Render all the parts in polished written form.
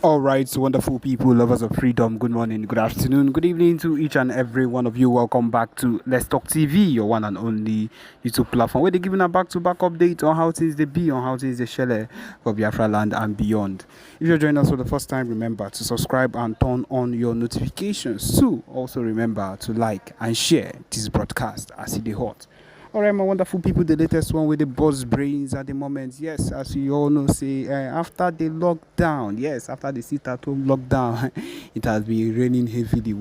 All right, so wonderful people, lovers of freedom. Good morning, good afternoon, good evening to each and every one of you. Welcome back to Let's Talk TV, your one and only YouTube platform, where they're giving a back-to-back update on how things they be, on how things they share for Biafraland and beyond. If you're joining us for the first time, remember to subscribe and turn on your notifications too. Also remember to like and share this broadcast as it is hot. All right, my wonderful people, the latest one with the buzz brains at the moment. Yes, as you all know, after the lockdown, after the sit-at-home lockdown, it has been raining heavily,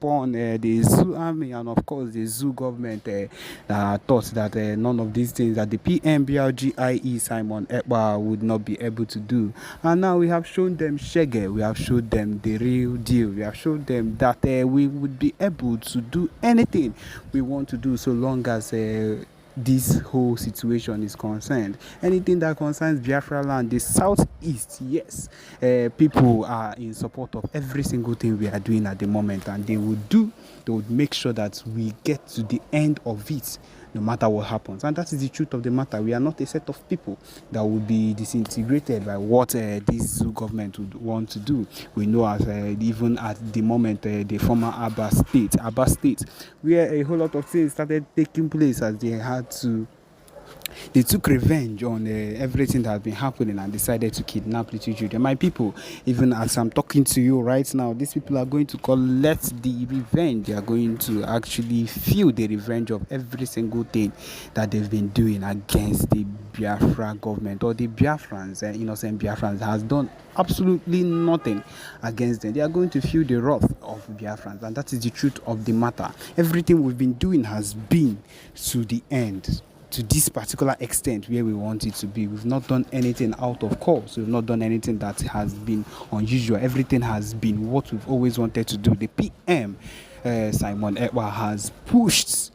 upon the zoo army and of course the zoo government thought that none of these things that the PMBRGIE Simon Ekpa would not be able to do. And now we have shown them shege, we have showed them the real deal, we have showed them that we would be able to do anything we want to do so long as this whole situation is concerned. Anything that concerns Biafraland, the southeast, yes, people are in support of every single thing we are doing at the moment, and they would make sure that we get to the end of it no matter what happens. And that is the truth of the matter. We are not a set of people that will be disintegrated by what this zoo government would want to do. We know as even at the moment the former Abba State, where a whole lot of things started taking place as they took revenge on everything that has been happening and decided to kidnap little children. My people, even as I'm talking to you right now, these people are going to collect the revenge. They are going to actually feel the revenge of every single thing that they've been doing against the Biafra government or the Biafrans. Innocent Biafrans has done absolutely nothing against them. They are going to feel the wrath of Biafrans, and that is the truth of the matter. Everything we've been doing has been to the end, to this particular extent where we want it to be. We've not done anything out of course. We've not done anything that has been unusual. Everything has been what we've always wanted to do. The PM, Simon Ekpa, has pushed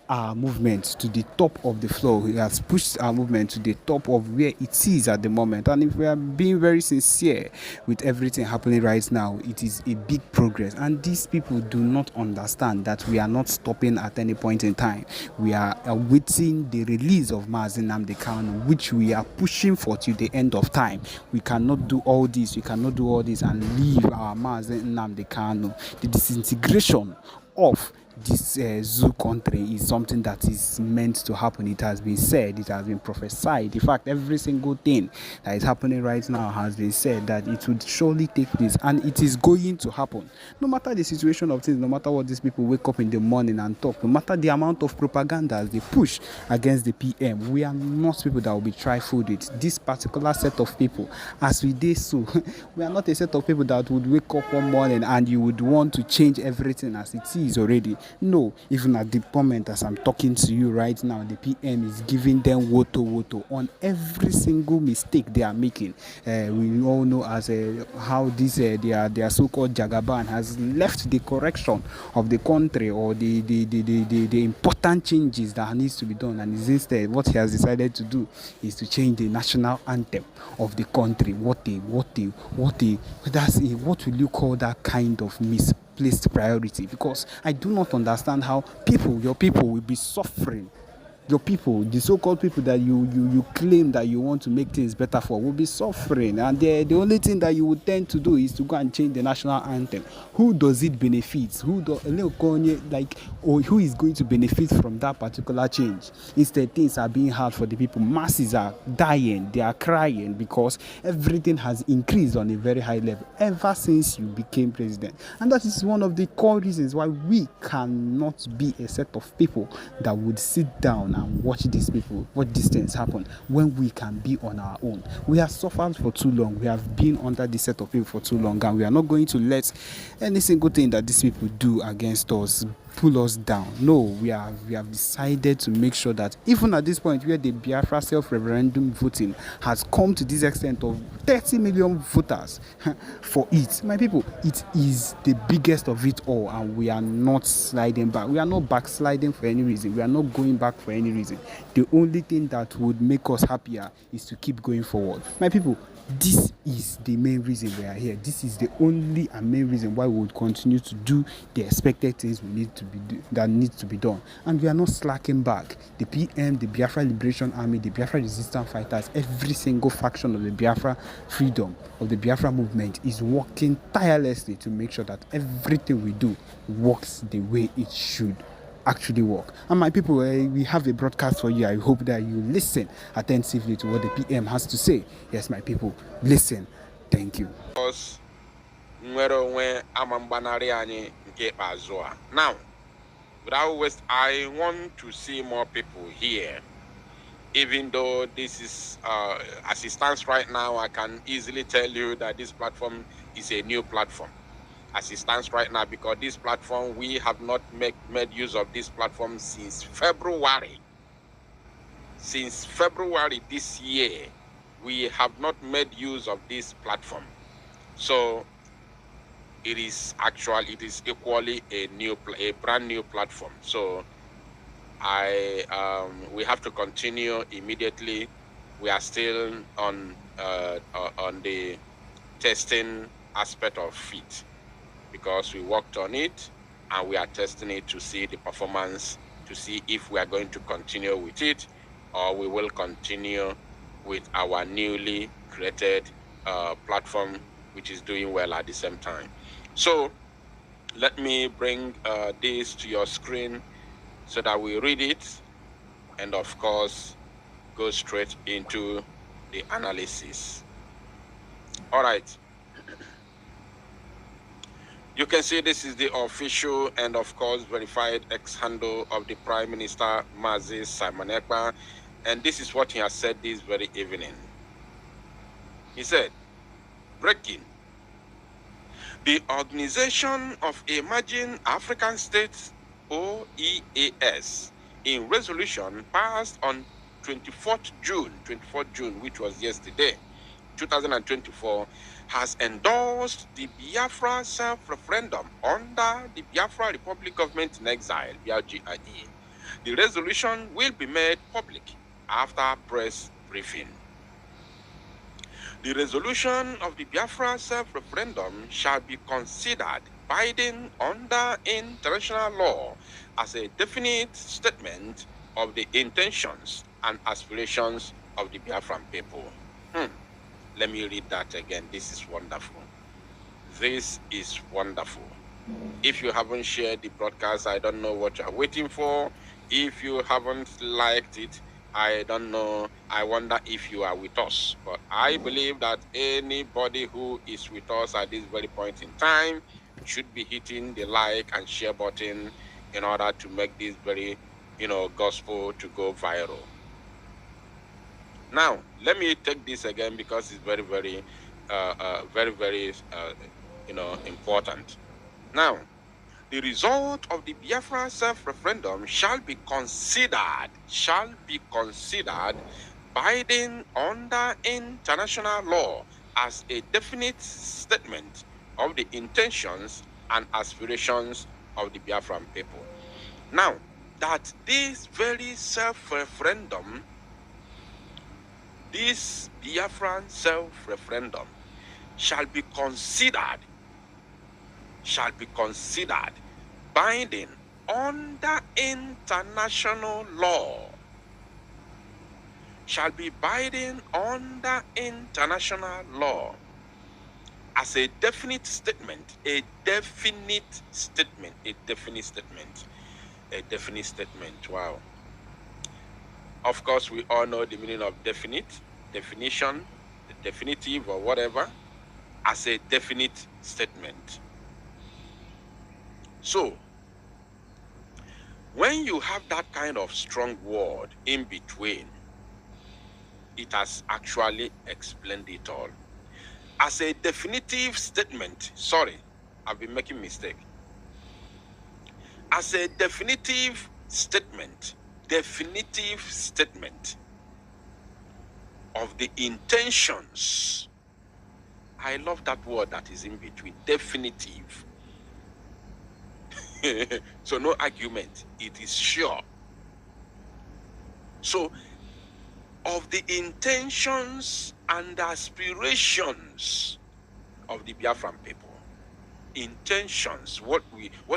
our movement to the top of the floor. He has pushed our movement to the top of where it is at the moment. And if we are being very sincere with everything happening right now, it is a big progress. And these people do not understand that we are not stopping at any point in time. We are awaiting the release of Mazi Nnamdi Kanu, which we are pushing for till the end of time. We cannot do all this. We cannot do all this and leave our Mazi Nnamdi Kanu. The disintegration of this zoo country is something that is meant to happen. It has been said, it has been prophesied. In fact, every single thing that is happening right now has been said that it would surely take place, and it is going to happen. No matter the situation of things, no matter what these people wake up in the morning and talk, no matter the amount of propaganda they push against the PM, we are not people that will be trifled with. This particular set of people, as we did so, we are not a set of people that would wake up one morning and you would want to change everything as it is already. No, even at the moment as I'm talking to you right now, the PM is giving them woto on every single mistake they are making. We all know as how this their so-called Jagaban has left the correction of the country or the important changes that needs to be done, and instead what he has decided to do is to change the national anthem of the country. What will you call that kind of misplaced priority? Because I do not understand how your people will be suffering. Your people, the so-called people that you claim that you want to make things better for, will be suffering, and the only thing that you would tend to do is to go and change the national anthem. Who does it benefit? Who is going to benefit from that particular change? Instead, things are being hard for the people. Masses are dying, they are crying because everything has increased on a very high level ever since you became president. And that is one of the core reasons why we cannot be a set of people that would sit down and watch these things happen when we can be on our own. We have suffered for too long. We have been under this set of people for too long, and we are not going to let any single thing that these people do against us pull us down. No, we have decided to make sure that even at this point where the Biafra self-referendum voting has come to this extent of 30 million voters for it, my people, it is the biggest of it all, and we are not sliding back. We are not backsliding for any reason. We are not going back for any reason. The only thing that would make us happier is to keep going forward. My people, This is the main reason we are here. This is the only and main reason why we would continue to do the expected things that need to be done. And we are not slacking back. The PM, the Biafra Liberation Army, the Biafra Resistance Fighters, every single faction of the Biafra freedom, of the Biafra movement is working tirelessly to make sure that everything we do works the way it should actually work. And my people, we have a broadcast for you. I hope that you listen attentively to what the PM has to say. Yes, my people, listen. Thank you. Now, without waste, I want to see more people here. Even though this is, as it stands right now, I can easily tell you that this platform is a new platform. As it stands right now, because this platform, we have not made use of this platform since February. Since February this year, we have not made use of this platform. So it is equally a brand new platform. So we have to continue immediately. We are still on the testing aspect of it, because we worked on it and we are testing it to see the performance, to see if we are going to continue with it or we will continue with our newly created platform, which is doing well at the same time. So let me bring this to your screen so that we read it and of course go straight into the analysis. All right. You can see this is the official and of course verified X handle of the Prime Minister Mazi Simon Ekpa, and this is what he has said this very evening. He said, breaking: the Organization of Emerging African States, OEAS, in resolution passed on 24th June, which was yesterday, 2024, has endorsed the Biafra self-referendum under the Biafra Republic Government in Exile, BRGIE. The resolution will be made public after press briefing. The resolution of the Biafra self-referendum shall be considered binding under international law as a definite statement of the intentions and aspirations of the Biafran people. Let me read that again. This is wonderful. This is wonderful. If you haven't shared the broadcast, I don't know what you're waiting for. If you haven't liked it, I don't know. I wonder if you are with us. But I believe that anybody who is with us at this very point in time should be hitting the like and share button in order to make this very, gospel to go viral. Now, let me take this again because it's very, very, important. Now, the result of the Biafra self-referendum shall be considered binding under international law as a definite statement of the intentions and aspirations of the Biafran people. Now, that this very self-referendum, this Biafran self-referendum shall be considered binding under international law, shall be binding under international law as a definite statement, Wow. Of course, we all know the meaning of definite, definition, the definitive or whatever, as a definite statement. So, when you have that kind of strong word in between, it has actually explained it all. As a definitive statement, sorry, I've been making mistake. As a definitive statement of the intentions. I love that word that is in between, definitive. So no argument, it is sure. So, of the intentions and aspirations of the Biafran people. Intentions, what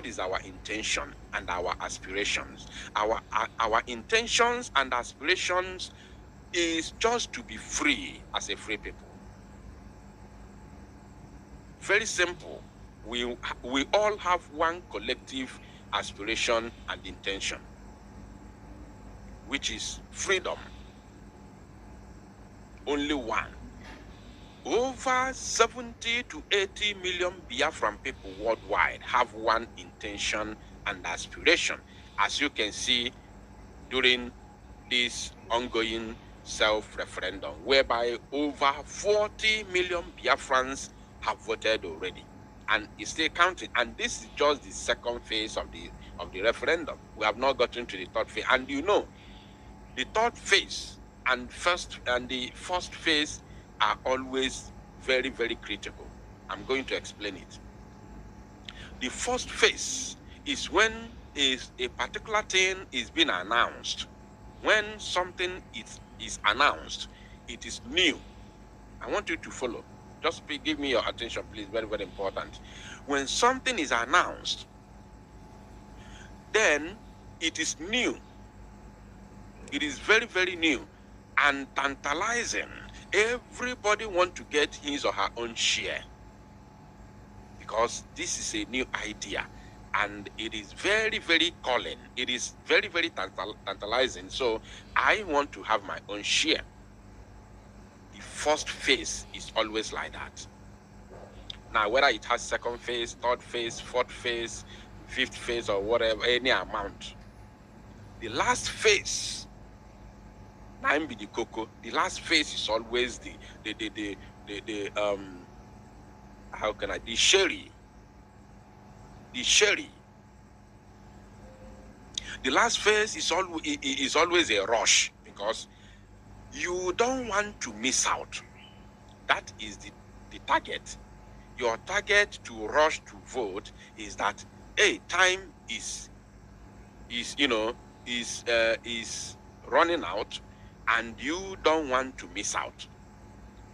is our intention and our aspirations? Our intentions and aspirations is just to be free as a free people. Very simple. We all have one collective aspiration and intention, which is freedom. Only one. Over 70 to 80 million Biafran people worldwide have one intention and aspiration, as you can see during this ongoing self-referendum, whereby over 40 million Biafrans have voted already, and it's still counting. And this is just the second phase of the referendum. We have not gotten to the third phase, and you know, the third phase and the first phase are always very, very critical. I'm going to explain it. The first phase is when a particular thing is being announced. When something is announced, it is new. I want you to follow. Just give me your attention, please. Very, very important. When something is announced, then it is new. It is very, very new and tantalizing. Everybody wants to get his or her own share, because this is a new idea and it is very, very calling. It is very, very tantalizing. So I want to have my own share. The first phase is always like that. Now, whether it has second phase, third phase, fourth phase, fifth phase, or whatever, any amount, the last phase, the cocoa, the last phase is always the sherry. The sherry. The last phase is always a rush, because you don't want to miss out. That is the target. Your target to rush to vote is that, hey, time is running out, and you don't want to miss out.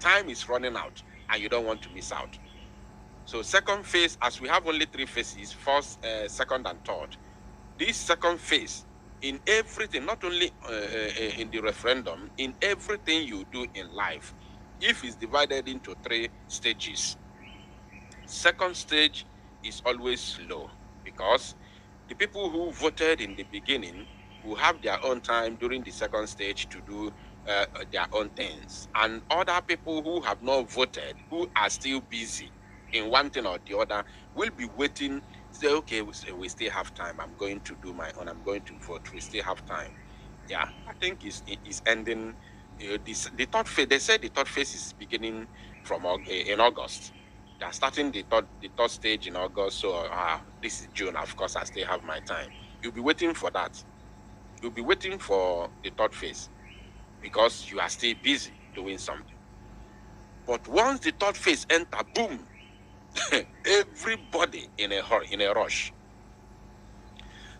Time is running out, and you don't want to miss out. So second phase, as we have only three phases, first, second, and third. This second phase, in everything, not only in the referendum, in everything you do in life, if it's divided into three stages, second stage is always slow, because the people who voted in the beginning will have their own time during the second stage to do their own things. And other people who have not voted, who are still busy in one thing or the other, will be waiting, say, okay, we still have time. I'm going to do my own. I'm going to vote. We still have time. Yeah, I think it's ending. The third phase, they said the third phase is beginning from in August. They are starting the third stage in August. So this is June. Of course, I still have my time. You'll be waiting for that. You'll be waiting for the third phase, because you are still busy doing something. But once the third phase enter, boom, everybody in a hurry, in a rush.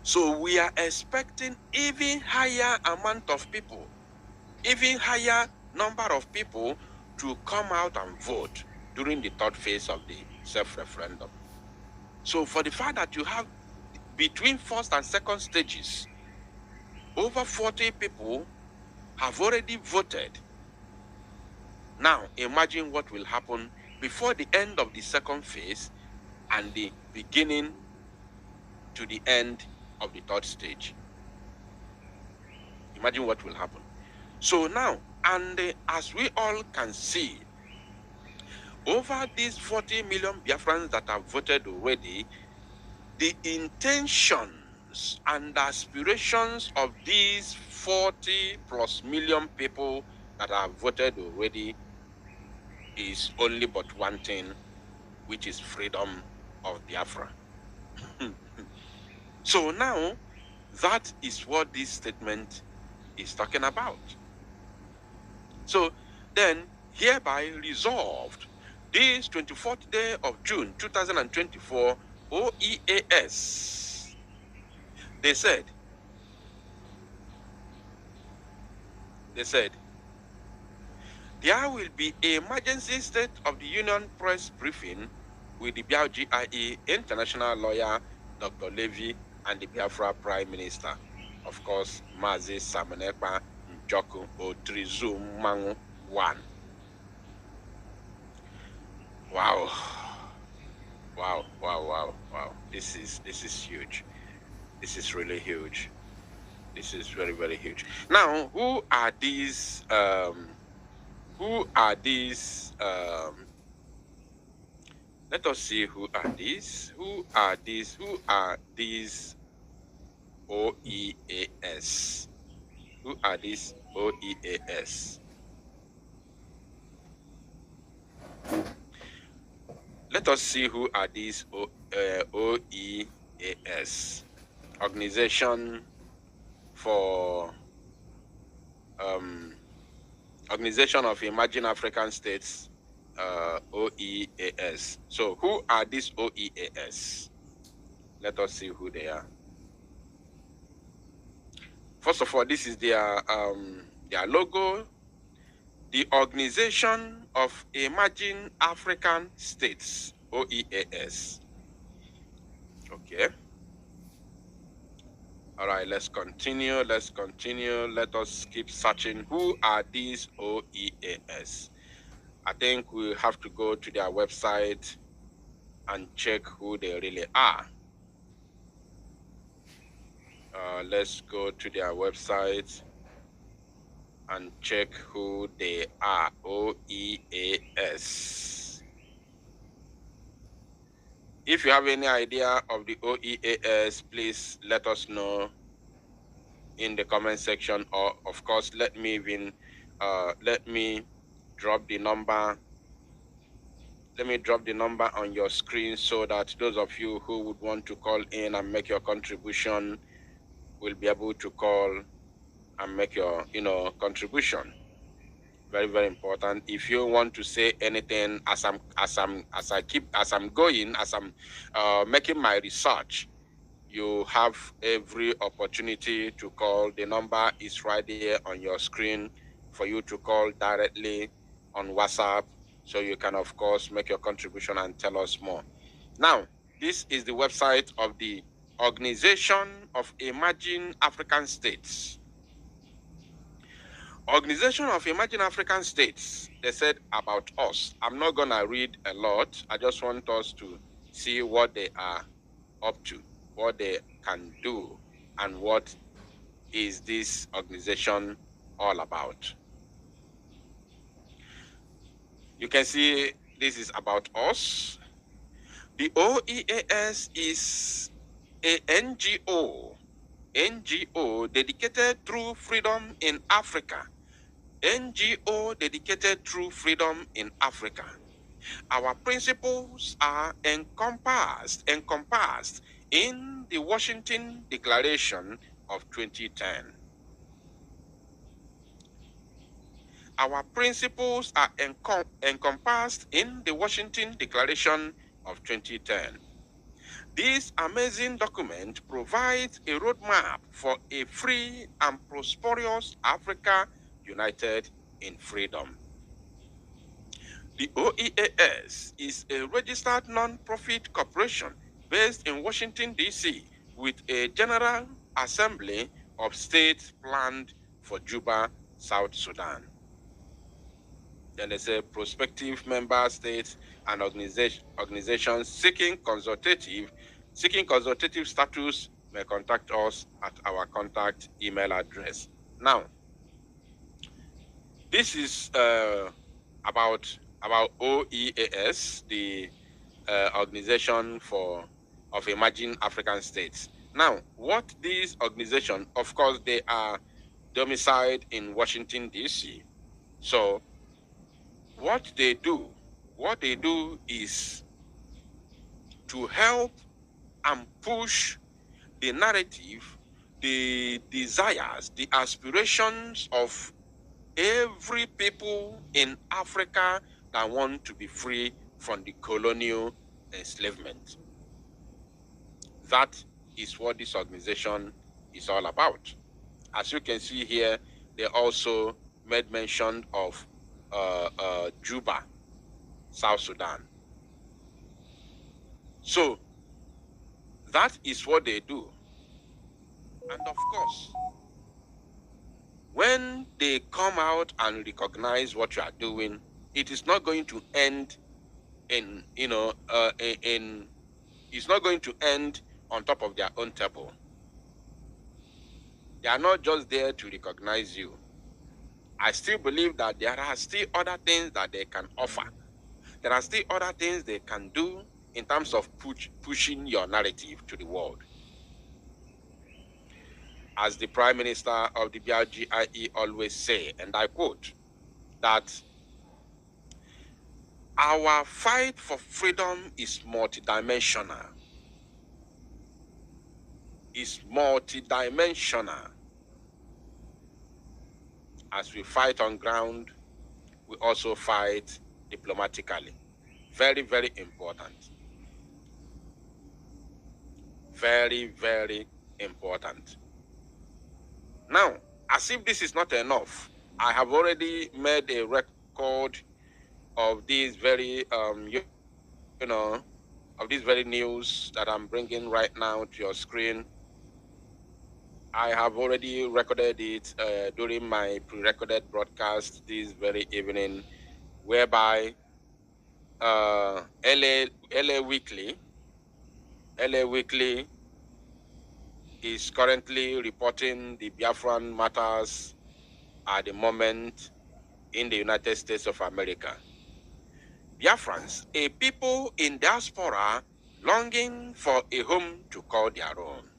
So we are expecting even higher amount of people, even higher number of people to come out and vote during the third phase of the self-referendum. So for the fact that you have between first and second stages, over 40 people have already voted. Now imagine what will happen before the end of the second phase and the beginning to the end of the third stage. Imagine what will happen. So now, and as we all can see, over these 40 million Biafrans that have voted already, the intentions and aspirations of these 40 plus million people that have voted already is only but one thing, which is freedom of Biafra. So now, that is what this statement is talking about. So then, hereby resolved, this 24th day of June 2024, OEAS, they said, There will be an emergency State of the Union press briefing with the BIAGIE international lawyer, Dr. Levy, and the Biafra Prime Minister, of course, Mazi Samanekpa Njoku Otrizum Mangu 1. Wow. Wow, wow, wow, wow. This is huge. This is really huge. This is very, very huge. Now, who are these let us see who are these. Who are these OEAS? Who are these OEAS? Let us see who are these OEAS. Organization of Emerging African States, OEAS. So who are these OEAS? Let us see who they are. First of all, this is their logo. The Organization of Emerging African States, OEAS. Okay. All right, let's continue. Let us keep searching. Who are these OEAS? I think we have to go to their website and check who they really are. Let's go to their website and check who they are. OEAS. If you have any idea of the OEAS, please let us know in the comment section, or of course let me drop the number. Let me drop the number on your screen so that those of you who would want to call in and make your contribution will be able to call and make your contribution. Very, very important. If you want to say anything as I'm making my research, you have every opportunity to call. The number is right there on your screen for you to call directly on WhatsApp, so you can of course make your contribution and tell us more. Now, this is the website of the Organization of Emerging African States. Organization of Emerging African States, they said about us. I'm not gonna read a lot. I just want us to see what they are up to, what they can do, and what is this organization all about. You can see this is about us. The OEAS is a NGO dedicated to freedom in Africa. NGO dedicated to freedom in Africa. Our principles are encompassed in the Washington Declaration of 2010. Our principles are encompassed in the Washington Declaration of 2010. This amazing document provides a roadmap for a free and prosperous Africa united in freedom. The OEAS is a registered non-profit corporation based in Washington, D.C., with a General Assembly of States planned for Juba, South Sudan. Then they say prospective member states and organizations seeking consultative status may contact us at our contact email address. Now, this is about OEAS, the Organization of Emerging African States. Now, what these organizations, of course, they are domiciled in Washington, D.C. So, what they do is to help and push the narrative, the desires, the aspirations of every people in Africa that want to be free from the colonial enslavement. That is what this organization is all about. As you can see here, they also made mention of Juba, South Sudan. So that is what they do. And of course, when they come out and recognize what you are doing, it is not going to end in, it's not going to end on top of their own table. They are not just there to recognize you. I still believe that there are still other things that they can offer. There are still other things they can do in terms of pushing your narrative to the world. As the Prime Minister of the BRGIE always say, and I quote, that our fight for freedom is multidimensional. Is multidimensional. As we fight on ground, we also fight diplomatically. Very, very important. Very, very important. Now, as if this is not enough, I have already made a record of these very, of this very news that I'm bringing right now to your screen. I have already recorded it during my pre-recorded broadcast this very evening, whereby LA Weekly is currently reporting the Biafran matters at the moment in the United States of America. Biafrans, a people in diaspora longing for a home to call their own.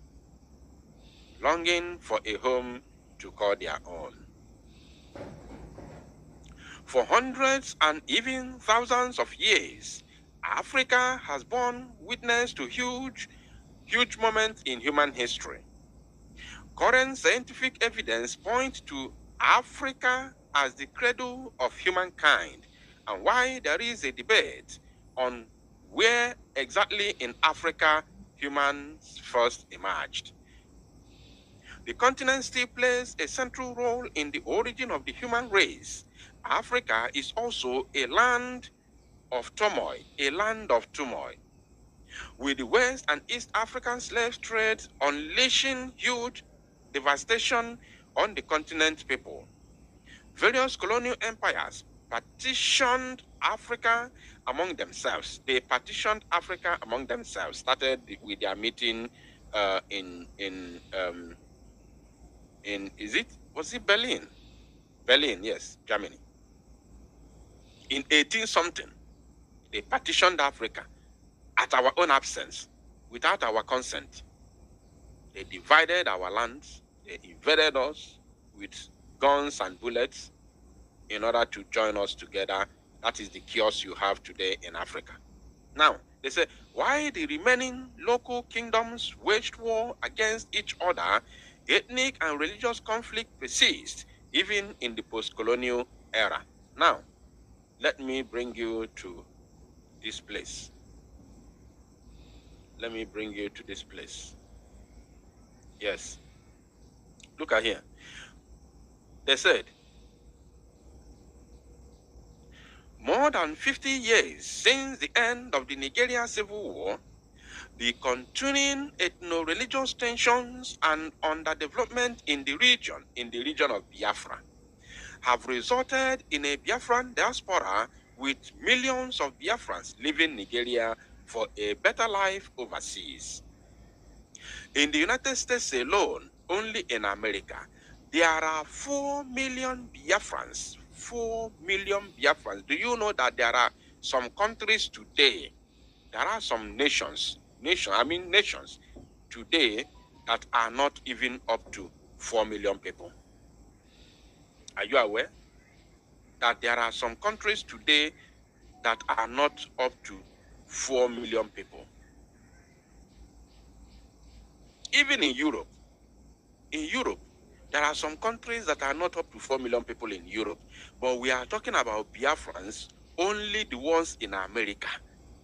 Longing for a home to call their own. For hundreds and even thousands of years, Africa has borne witness to huge moments in human history. Current scientific evidence points to Africa as the cradle of humankind, and why there is a debate on where exactly in Africa humans first emerged. The continent still plays a central role in the origin of the human race. Africa is also a land of turmoil, with the West and East African slave trade unleashing huge devastation on the continent people. Various colonial empires partitioned Africa among themselves. They partitioned Africa among themselves, started with their meeting was it Berlin? Berlin, yes, Germany. In 18-something, they partitioned Africa at our own absence, without our consent. They divided our lands, they invaded us with guns and bullets in order to join us together. That is the chaos you have today in Africa. Now, they say, why the remaining local kingdoms waged war against each other, ethnic and religious conflict persists even in the post-colonial era. Now, let me bring you to this place. Let me bring you to this place. Yes. Look at here. They said, more than 50 years since the end of the Nigerian Civil War, the continuing ethno-religious tensions and underdevelopment in the region of Biafra, have resulted in a Biafran diaspora with millions of Biafrans leaving Nigeria for a better life overseas. In the United States alone, only in America, there are 4 million Biafrans. 4 million Biafrans. Do you know that there are some countries today, there are some nations today that are not even up to 4 million people? Are you aware that there are some countries today that are not up to 4 million people? Even in Europe, there are some countries that are not up to 4 million people in Europe. But we are talking about Biafrans, only the ones in America.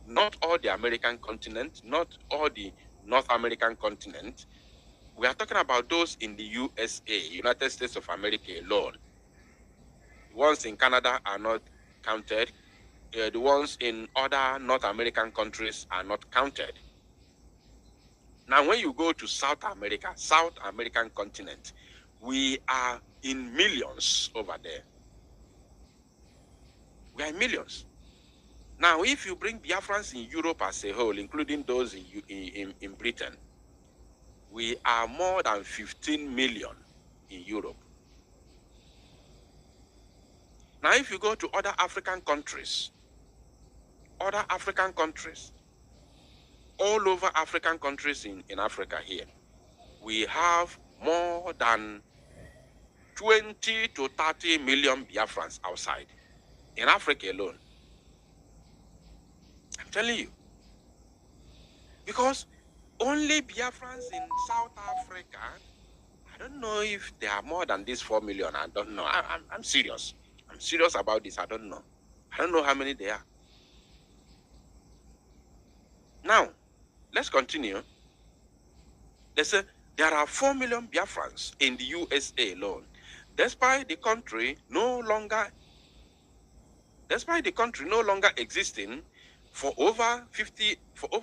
Not all the American continent, not all the North American continent. We are talking about those in the USA, United States of America alone. The ones in Canada are not counted. The ones in other North American countries are not counted. Now, when you go to South America, South American continent, we are in millions over there. We are in millions. Now, if you bring Biafrans in Europe as a whole, including those in Britain, we are more than 15 million in Europe. Now, if you go to other African countries, all over African countries in Africa here, we have more than 20 to 30 million Biafrans outside, in Africa alone. I'm telling you. Because only Biafrans in South Africa, I don't know if there are more than this 4 million. I don't know. I'm serious. I'm serious about this. I don't know. I don't know how many there are. Now, let's continue. They say there are 4 million Biafrans in the USA alone, despite the country no longer existing for over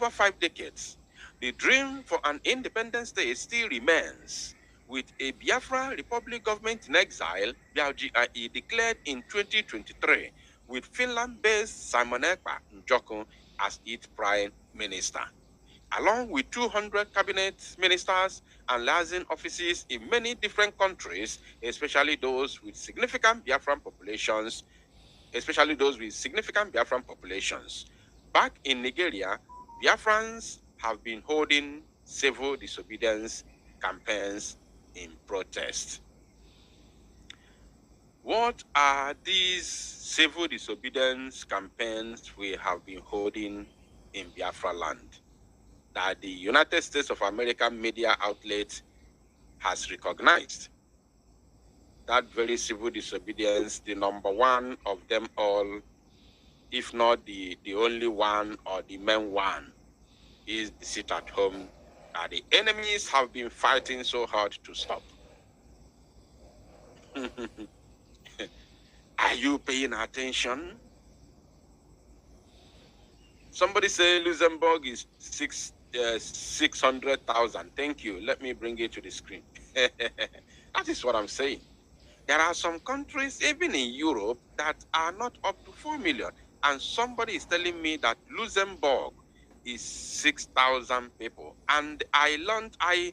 5 decades. The dream for an independent state still remains, with a Biafra Republic government in exile, BRGIE, declared in 2023, with Finland-based Simon Ekpa Njoko as its prime minister, along with 200 cabinet ministers and liaison offices in many different countries, especially those with significant Biafran populations. Back in Nigeria, Biafrans have been holding civil disobedience campaigns in protest. What are these civil disobedience campaigns we have been holding in Biafraland that the United States of America media outlet has recognized? That very civil disobedience, the number one of them all, if not the only one or the main one, is the sit at home that the enemies have been fighting so hard to stop. Are you paying attention? Somebody say Luxembourg is 600,000. Thank you. Let me bring it to the screen. That is what I'm saying. There are some countries, even in Europe, that are not up to 4 million. And somebody is telling me that Luxembourg is 6,000 people. And I learned, I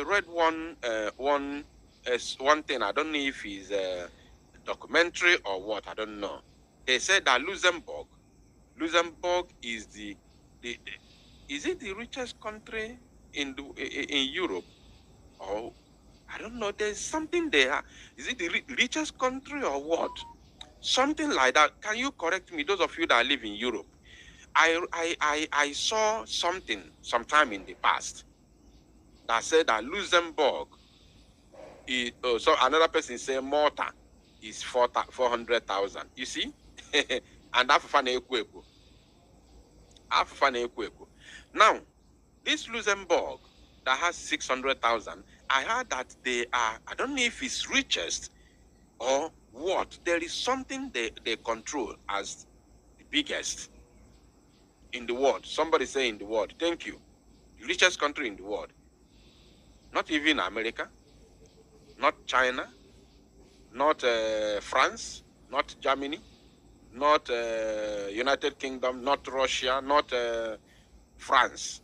read one thing. I don't know if it's a documentary or what. I don't know. They said that Luxembourg is is it the richest country in Europe? Or I don't know. There's something there. Is it the richest country or what? Something like that. Can you correct me, those of you that live in Europe? I saw something sometime in the past that said that Luxembourg is, so another person say Malta is 400,000. You see? And now, this Luxembourg that has 600,000, I heard that they are, I don't know if it's richest or what. There is something they control as the biggest in the world. Somebody say in the world. Thank you. The richest country in the world. Not even America, not China, not France, not Germany, not United Kingdom, not Russia, not France,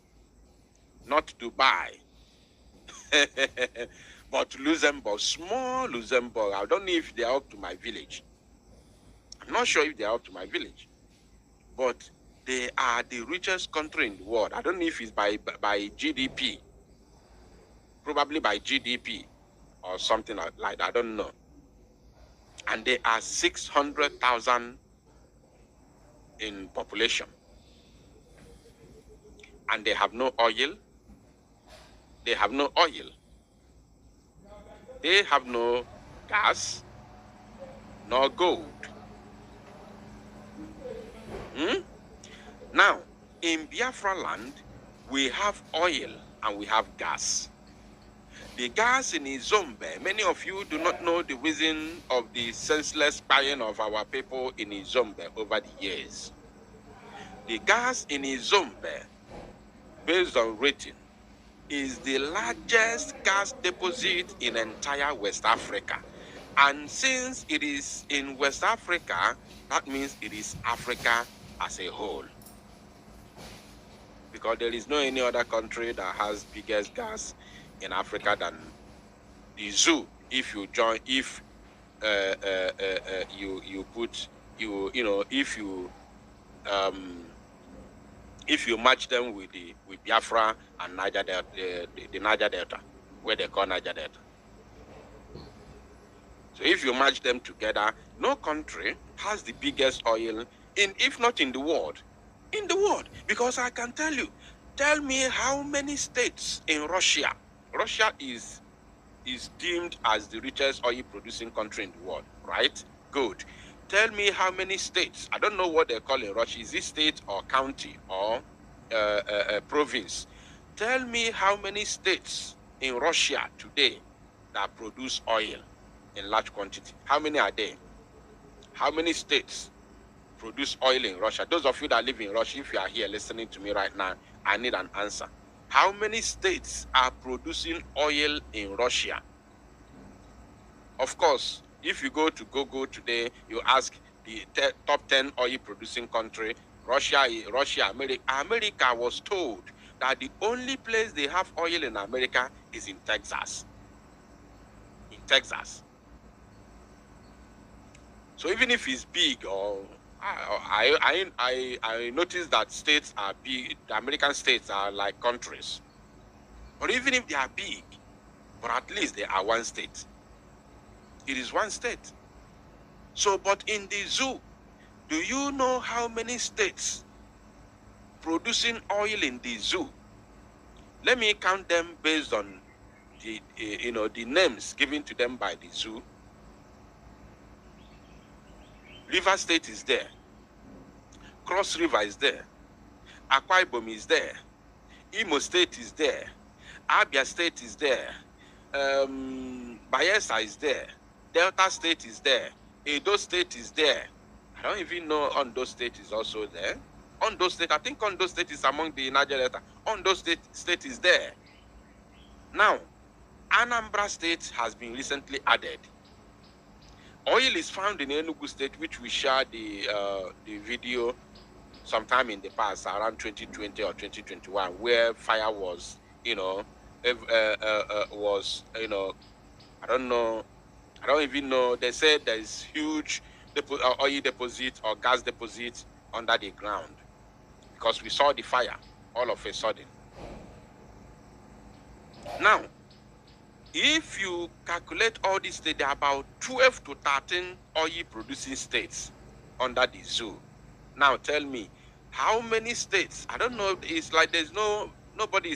not Dubai. But Luxembourg, small Luxembourg, I don't know if they are up to my village. I'm not sure if they are up to my village. But they are the richest country in the world. I don't know if it's by GDP. Probably by GDP or something like that. I don't know. And they are 600,000 in population. And they have no oil. They have no oil. They have no gas, no gold. Now, in Biafraland, we have oil and we have gas. The gas in Izombe, many of you do not know the reason of the senseless buying of our people in Izombe over the years. The gas in Izombe, based on rating, is the largest gas deposit in entire West Africa. And since it is in West Africa, that means it is Africa as a whole. Because there is no any other country that has biggest gas in Africa than the zoo. If you join, if if you match them with Biafra and Niger Delta, the Niger Delta, where they call Niger Delta. So if you match them together, no country has the biggest oil if not in the world. In the world, because I can tell you, tell me how many states in Russia. Russia is deemed as the richest oil producing country in the world, right? Good. Tell me how many states. I don't know what they call in Russia. Is it state or county or province? Tell me how many states in Russia today that produce oil in large quantity. How many are there? How many states produce oil in Russia? Those of you that live in Russia, if you are here listening to me right now, I need an answer. How many states are producing oil in Russia? Of course, if you go to Google today, you ask the top 10 oil producing country, Russia, America. America was told that the only place they have oil in America is in Texas. In Texas. So even if it's big, or I noticed that states are big, the American states are like countries. But even if they are big, but at least they are one state. It is one state. So, but in the zoo, do you know how many states producing oil in the zoo? Let me count them based on the names given to them by the zoo. River State is there. Cross River is there. Akwa Ibom is there. Imo State is there. Abia State is there. Bayelsa is there. Delta State is there. Edo State is there. I don't even know Ondo State is also there. Ondo State, I think Ondo State is among the Niger Delta. Ondo State is there. Now, Anambra State has been recently added. Oil is found in Enugu State, which we shared the video sometime in the past, around 2020 or 2021, where fire was, I don't know, I don't even know. They said there is huge oil deposit or gas deposit under the ground because we saw the fire all of a sudden. Now, if you calculate all these states, there are about 12 to 13 oil producing states under the zoo. Now tell me, how many states? I don't know. It's like there's nobody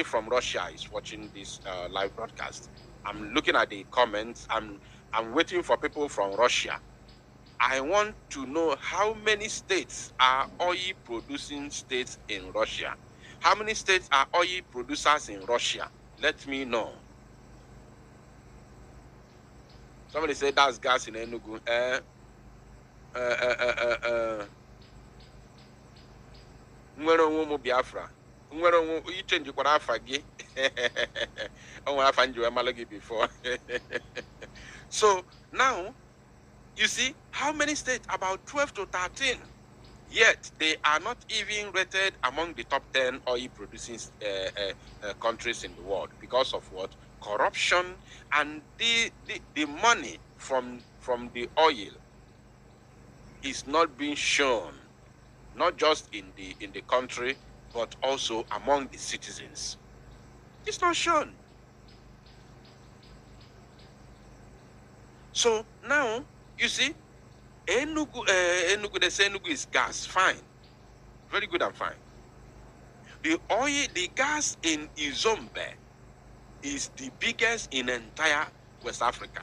from Russia is watching this live broadcast. I'm looking at the comments. I'm waiting for people from Russia. I want to know how many states are oil producing states in Russia. How many states are oil producers in Russia? Let me know. Somebody said that's gas in Enugu. Nwere onwe Biafra. Nwere onwe you change your afa gi. Onwe afa njiwe malogi before. So now you see how many states? About 12 to 13. Yet they are not even rated among the top 10 oil producing countries in the world because of what? Corruption, and the money from the oil is not being shown, not just in the country, but also among the citizens. It's not shown. So now you see, Enugu, they say Enugu is gas, fine, very good and fine. The gas in Izombe is the biggest in entire West Africa.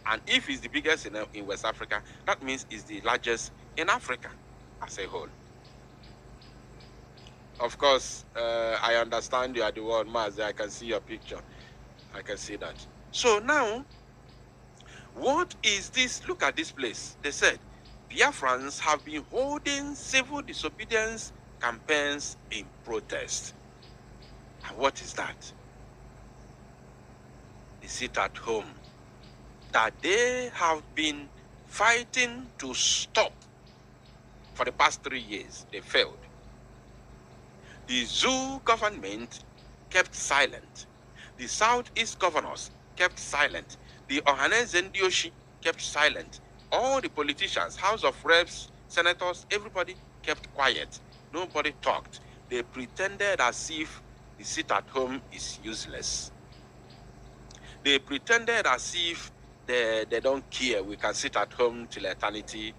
And if it's the biggest in West Africa, that means it's the largest in Africa as a whole. Of course, I understand you are the one, Mazi. I can see your picture. I can see that. So now, what is this? Look at this place. They said, Biafrans have been holding civil disobedience campaigns in protest. And what is that? They sit at home. That they have been fighting to stop for the past 3 years. They failed. The Zoo government kept silent. The Southeast governors kept silent. The Ohanes Ndioshi kept silent. All the politicians, House of Reps, senators, everybody kept quiet. Nobody talked. They pretended as if the sit at home is useless. They pretended as if they don't care. We can sit at home till eternity.